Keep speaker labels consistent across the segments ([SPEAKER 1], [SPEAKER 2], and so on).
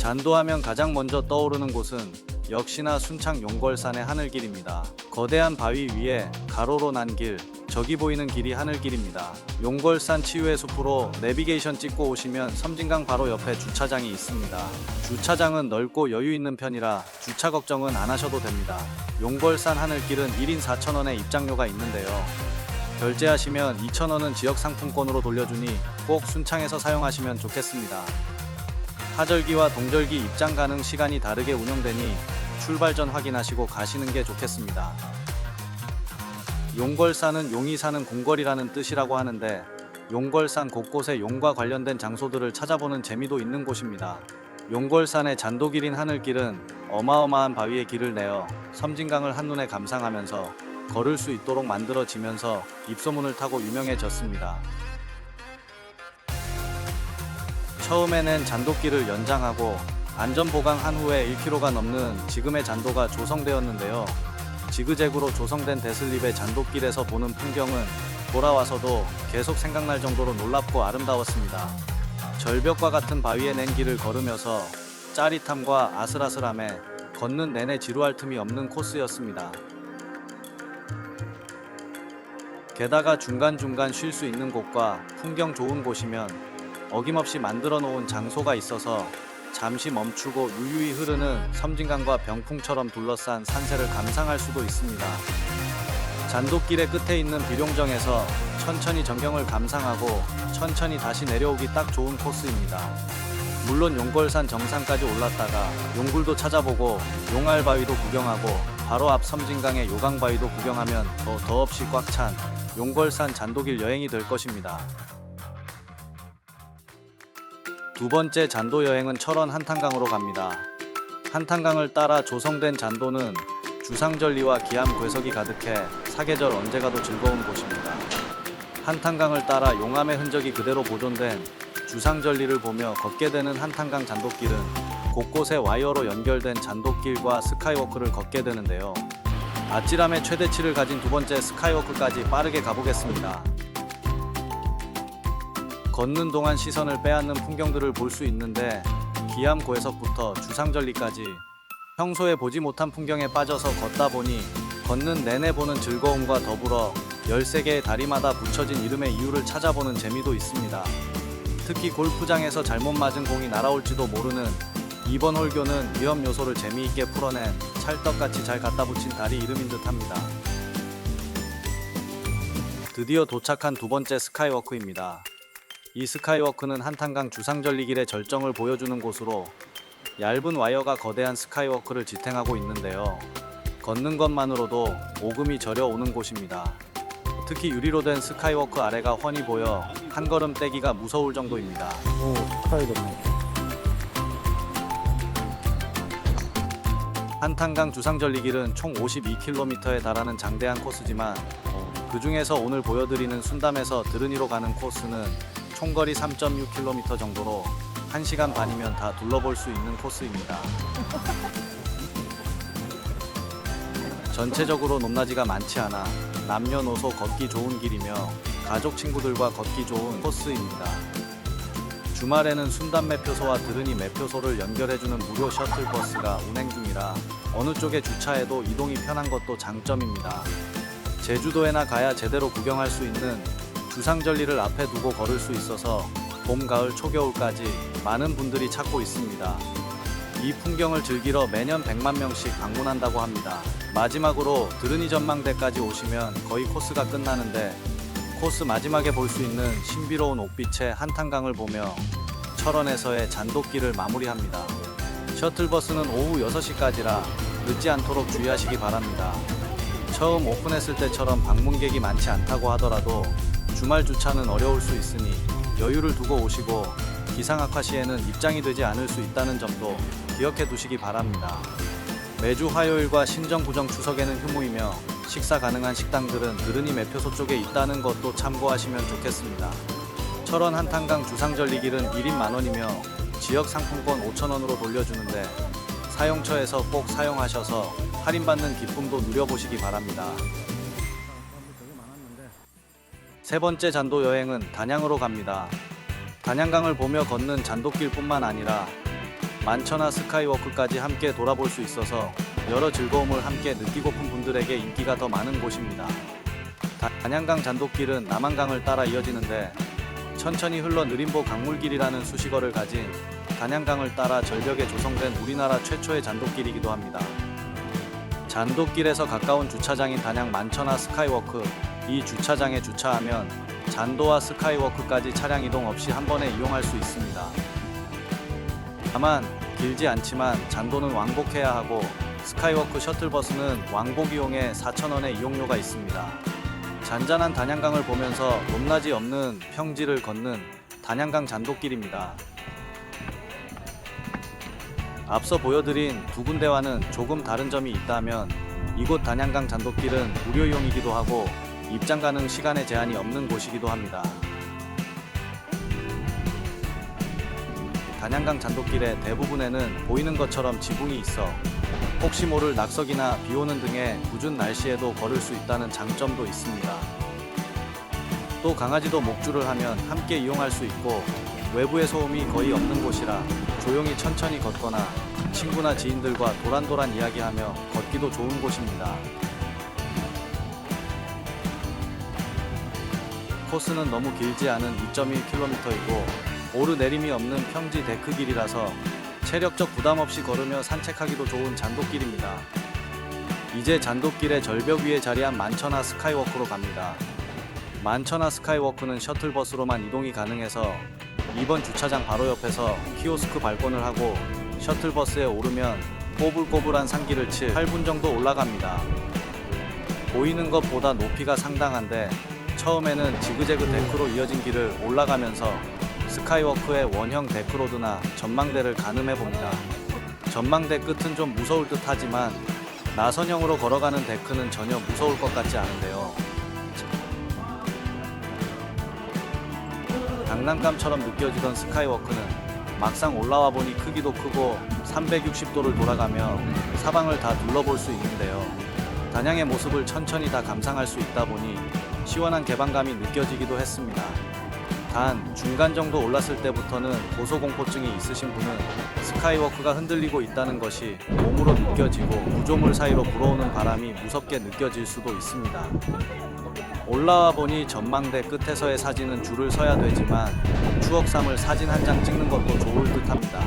[SPEAKER 1] 잔도하면 가장 먼저 떠오르는 곳은 역시나 순창 용걸산의 하늘길입니다. 거대한 바위 위에 가로로 난 길, 저기 보이는 길이 하늘길입니다. 용걸산 치유의 숲으로 내비게이션 찍고 오시면 섬진강 바로 옆에 주차장이 있습니다. 주차장은 넓고 여유 있는 편이라 주차 걱정은 안 하셔도 됩니다. 용걸산 하늘길은 1인 4,000원의 입장료가 있는데요. 결제하시면 2,000원은 지역 상품권으로 돌려주니 꼭 순창에서 사용하시면 좋겠습니다. 하절기와 동절기 입장 가능 시간이 다르게 운영되니 출발 전 확인하시고 가시는 게 좋겠습니다. 용걸산은 용이 사는 궁궐이라는 뜻이라고 하는데 용걸산 곳곳에 용과 관련된 장소들을 찾아보는 재미도 있는 곳입니다. 용걸산의 잔도길인 하늘길은 어마어마한 바위의 길을 내어 섬진강을 한눈에 감상하면서 걸을 수 있도록 만들어지면서 입소문을 타고 유명해졌습니다. 처음에 낸 잔도길을 연장하고 안전보강한 후에 1km가 넘는 지금의 잔도가 조성되었는데요. 지그재그로 조성된 데슬립의 잔도길에서 보는 풍경은 돌아와서도 계속 생각날 정도로 놀랍고 아름다웠습니다. 절벽과 같은 바위에 낸 길을 걸으면서 짜릿함과 아슬아슬함에 걷는 내내 지루할 틈이 없는 코스였습니다. 게다가 중간중간 쉴 수 있는 곳과 풍경 좋은 곳이면 어김없이 만들어 놓은 장소가 있어서 잠시 멈추고 유유히 흐르는 섬진강과 병풍처럼 둘러싼 산세를 감상할 수도 있습니다. 잔도길의 끝에 있는 비룡정에서 천천히 전경을 감상하고 천천히 다시 내려오기 딱 좋은 코스입니다. 물론 용걸산 정상까지 올랐다가 용굴도 찾아보고 용알바위도 구경하고 바로 앞 섬진강의 요강바위도 구경하면 더없이 꽉 찬 용걸산 잔도길 여행이 될 것입니다. 두 번째 잔도 여행은 철원 한탄강으로 갑니다. 한탄강을 따라 조성된 잔도는 주상절리와 기암 괴석이 가득해 사계절 언제 가도 즐거운 곳입니다. 한탄강을 따라 용암의 흔적이 그대로 보존된 주상절리를 보며 걷게 되는 한탄강 잔도길은 곳곳에 와이어로 연결된 잔도길과 스카이워크를 걷게 되는데요. 아찔함의 최대치를 가진 두 번째 스카이워크까지 빠르게 가보겠습니다. 걷는 동안 시선을 빼앗는 풍경들을 볼 수 있는데 기암 고해석부터 주상절리까지 평소에 보지 못한 풍경에 빠져서 걷다 보니 걷는 내내 보는 즐거움과 더불어 13개의 다리마다 붙여진 이름의 이유를 찾아보는 재미도 있습니다. 특히 골프장에서 잘못 맞은 공이 날아올지도 모르는 2번 홀교는 위험 요소를 재미있게 풀어낸 찰떡같이 잘 갖다 붙인 다리 이름인 듯합니다. 드디어 도착한 두 번째 스카이워크입니다. 이 스카이워크는 한탄강 주상절리길의 절정을 보여주는 곳으로 얇은 와이어가 거대한 스카이워크를 지탱하고 있는데요. 걷는 것만으로도 오금이 저려오는 곳입니다. 특히 유리로 된 스카이워크 아래가 훤히 보여 한 걸음 떼기가 무서울 정도입니다.
[SPEAKER 2] 오, 스카이 걷네.
[SPEAKER 1] 한탄강 주상절리길은 총 52km에 달하는 장대한 코스지만 그 중에서 오늘 보여드리는 순담에서 드르니로 가는 코스는 총거리 3.6km 정도로 1시간 반이면 다 둘러볼 수 있는 코스입니다. 전체적으로 높낮이가 많지 않아 남녀노소 걷기 좋은 길이며 가족 친구들과 걷기 좋은 코스입니다. 주말에는 순담 매표소와 드르니 매표소를 연결해주는 무료 셔틀버스가 운행 중이라 어느 쪽에 주차해도 이동이 편한 것도 장점입니다. 제주도에나 가야 제대로 구경할 수 있는 주상절리를 앞에 두고 걸을 수 있어서 봄, 가을, 초겨울까지 많은 분들이 찾고 있습니다. 이 풍경을 즐기러 매년 100만 명씩 방문한다고 합니다. 마지막으로 드르니 전망대까지 오시면 거의 코스가 끝나는데 코스 마지막에 볼 수 있는 신비로운 옥빛의 한탄강을 보며 철원에서의 잔도길을 마무리합니다. 셔틀버스는 오후 6시까지라 늦지 않도록 주의하시기 바랍니다. 처음 오픈했을 때처럼 방문객이 많지 않다고 하더라도 주말 주차는 어려울 수 있으니 여유를 두고 오시고 기상악화 시에는 입장이 되지 않을 수 있다는 점도 기억해 두시기 바랍니다. 매주 화요일과 신정구정 추석에는 휴무이며 식사 가능한 식당들은 드르니 매표소 쪽에 있다는 것도 참고하시면 좋겠습니다. 철원 한탄강 주상절리길은 1인 만원이며 지역 상품권 5,000원으로 돌려주는데 사용처에서 꼭 사용하셔서 할인받는 기쁨도 누려보시기 바랍니다. 세 번째 잔도 여행은 단양으로 갑니다. 단양강을 보며 걷는 잔도길뿐만 아니라 만천하 스카이워크까지 함께 돌아볼 수 있어서 여러 즐거움을 함께 느끼고픈 분들에게 인기가 더 많은 곳입니다. 단양강 잔돗길은 남한강을 따라 이어지는데 천천히 흘러 느림보 강물길이라는 수식어를 가진 단양강을 따라 절벽에 조성된 우리나라 최초의 잔돗길이기도 합니다. 잔돗길에서 가까운 주차장인 단양 만천하 스카이워크, 이 주차장에 주차하면 잔도와 스카이워크까지 차량 이동 없이 한 번에 이용할 수 있습니다. 다만 길지 않지만 잔도는 왕복해야 하고 스카이워크 셔틀버스는 왕복 이용에 4,000원의 이용료가 있습니다. 잔잔한 단양강을 보면서 높낮이 없는 평지를 걷는 단양강 잔돗길입니다. 앞서 보여드린 두 군데와는 조금 다른 점이 있다면 이곳 단양강 잔돗길은 무료 이용이기도 하고 입장 가능 시간에 제한이 없는 곳이기도 합니다. 단양강 잔돗길의 대부분에는 보이는 것처럼 지붕이 있어 혹시 모를 낙석이나 비오는 등의 궂은 날씨에도 걸을 수 있다는 장점도 있습니다. 또 강아지도 목줄을 하면 함께 이용할 수 있고 외부의 소음이 거의 없는 곳이라 조용히 천천히 걷거나 친구나 지인들과 도란도란 이야기하며 걷기도 좋은 곳입니다. 코스는 너무 길지 않은 2.1km이고 오르내림이 없는 평지 데크길이라서 체력적 부담 없이 걸으며 산책하기도 좋은 잔돗길입니다. 이제 잔돗길의 절벽 위에 자리한 만천하 스카이워크로 갑니다. 만천하 스카이워크는 셔틀버스로만 이동이 가능해서 2번 주차장 바로 옆에서 키오스크 발권을 하고 셔틀버스에 오르면 꼬불꼬불한 산길을 8분 정도 올라갑니다. 보이는 것보다 높이가 상당한데 처음에는 지그재그 데크로 이어진 길을 올라가면서 스카이워크의 원형 데크로드나 전망대를 가늠해봅니다. 전망대 끝은 좀 무서울 듯 하지만 나선형으로 걸어가는 데크는 전혀 무서울 것 같지 않은데요. 장난감처럼 느껴지던 스카이워크는 막상 올라와 보니 크기도 크고 360도를 돌아가며 사방을 다 둘러볼 수 있는데요. 단양의 모습을 천천히 다 감상할 수 있다 보니 시원한 개방감이 느껴지기도 했습니다. 단 중간 정도 올랐을 때부터는 고소공포증이 있으신 분은 스카이워크가 흔들리고 있다는 것이 몸으로 느껴지고 구조물 사이로 불어오는 바람이 무섭게 느껴질 수도 있습니다. 올라와 보니 전망대 끝에서의 사진은 줄을 서야 되지만 추억 삼을 사진 한 장 찍는 것도 좋을 듯 합니다.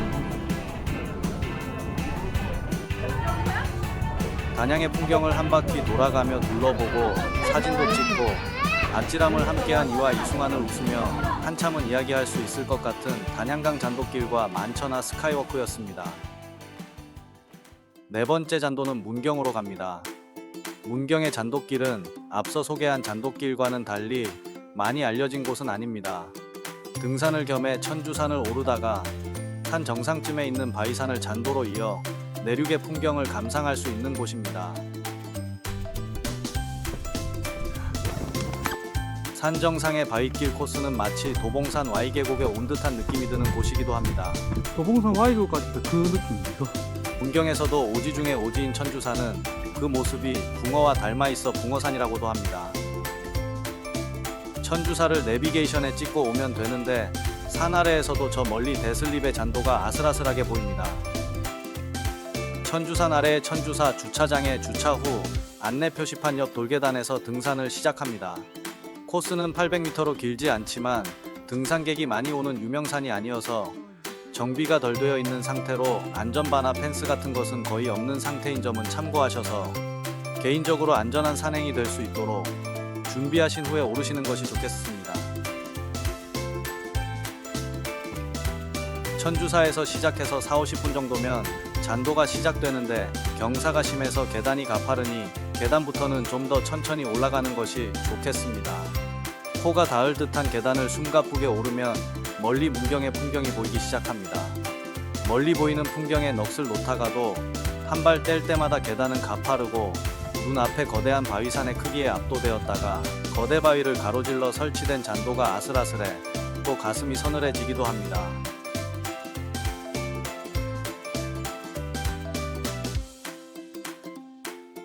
[SPEAKER 1] 단양의 풍경을 한 바퀴 돌아가며 둘러보고 사진도 찍고 아찔함을 함께한 이와 이승환을 웃으며 한참은 이야기할 수 있을 것 같은 단양강 잔돗길과 만천하 스카이워크였습니다. 네 번째 잔도는 문경으로 갑니다. 문경의 잔돗길은 앞서 소개한 잔돗길과는 달리 많이 알려진 곳은 아닙니다. 등산을 겸해 천주산을 오르다가 산 정상쯤에 있는 바위산을 잔도로 이어 내륙의 풍경을 감상할 수 있는 곳입니다. 산 정상의 바위길 코스는 마치 도봉산 Y계곡에 온 듯한 느낌이 드는 곳이기도 합니다.
[SPEAKER 2] 도봉산 Y계곡까지도 그 느낌이에요.
[SPEAKER 1] 문경에서도 오지 중에 오지인 천주산은 그 모습이 붕어와 닮아 있어 붕어산이라고도 합니다. 천주사를 내비게이션에 찍고 오면 되는데 산 아래에서도 저 멀리 대슬립의 잔도가 아슬아슬하게 보입니다. 천주산 아래의 천주사 주차장에 주차 후 안내 표시판 옆 돌계단에서 등산을 시작합니다. 코스는 800m로 길지 않지만 등산객이 많이 오는 유명산이 아니어서 정비가 덜 되어 있는 상태로 안전바나 펜스 같은 것은 거의 없는 상태인 점은 참고하셔서 개인적으로 안전한 산행이 될 수 있도록 준비하신 후에 오르시는 것이 좋겠습니다. 천주사에서 시작해서 4-50분 정도면 잔도가 시작되는데 경사가 심해서 계단이 가파르니 계단부터는 좀 더 천천히 올라가는 것이 좋겠습니다. 코가 닿을 듯한 계단을 숨가쁘게 오르면 멀리 문경의 풍경이 보이기 시작합니다. 멀리 보이는 풍경에 넋을 놓다가도 한 발 뗄 때마다 계단은 가파르고 눈앞에 거대한 바위산의 크기에 압도되었다가 거대 바위를 가로질러 설치된 잔도가 아슬아슬해 또 가슴이 서늘해지기도 합니다.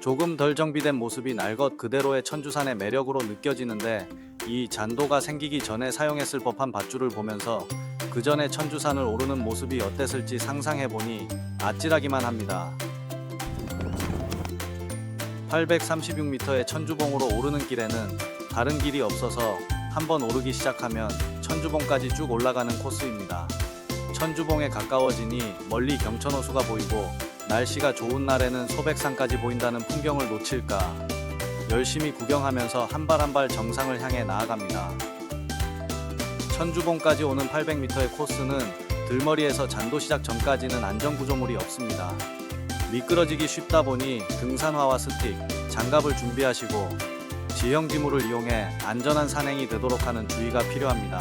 [SPEAKER 1] 조금 덜 정비된 모습이 날 것 그대로의 천주산의 매력으로 느껴지는데 이 잔도가 생기기 전에 사용했을 법한 밧줄을 보면서 그 전에 천주산을 오르는 모습이 어땠을지 상상해보니 아찔하기만 합니다. 836m의 천주봉으로 오르는 길에는 다른 길이 없어서 한번 오르기 시작하면 천주봉까지 쭉 올라가는 코스입니다. 천주봉에 가까워지니 멀리 경천호수가 보이고 날씨가 좋은 날에는 소백산까지 보인다는 풍경을 놓칠까 열심히 구경하면서 한 발 한 발 정상을 향해 나아갑니다. 천주봉까지 오는 800m의 코스는 들머리에서 잔도 시작 전까지는 안전구조물이 없습니다. 미끄러지기 쉽다 보니 등산화와 스틱, 장갑을 준비하시고 지형지물을 이용해 안전한 산행이 되도록 하는 주의가 필요합니다.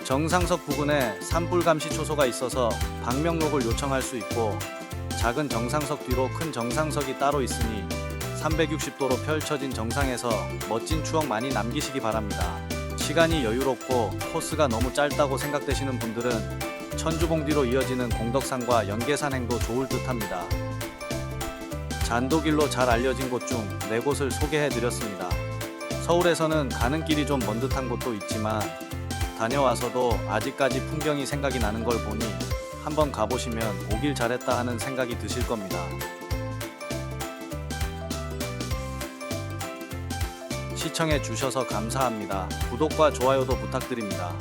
[SPEAKER 1] 정상석 부근에 산불 감시 초소가 있어서 방명록을 요청할 수 있고 작은 정상석 뒤로 큰 정상석이 따로 있으니 360도로 펼쳐진 정상에서 멋진 추억 많이 남기시기 바랍니다. 시간이 여유롭고 코스가 너무 짧다고 생각되시는 분들은 천주봉 뒤로 이어지는 공덕산과 연계산행도 좋을 듯합니다. 잔도길로 잘 알려진 곳 중 4곳을 소개해드렸습니다. 서울에서는 가는 길이 좀 먼 듯한 곳도 있지만 다녀와서도 아직까지 풍경이 생각이 나는 걸 보니 한번 가보시면 오길 잘했다 하는 생각이 드실 겁니다. 시청해 주셔서 감사합니다. 구독과 좋아요도 부탁드립니다.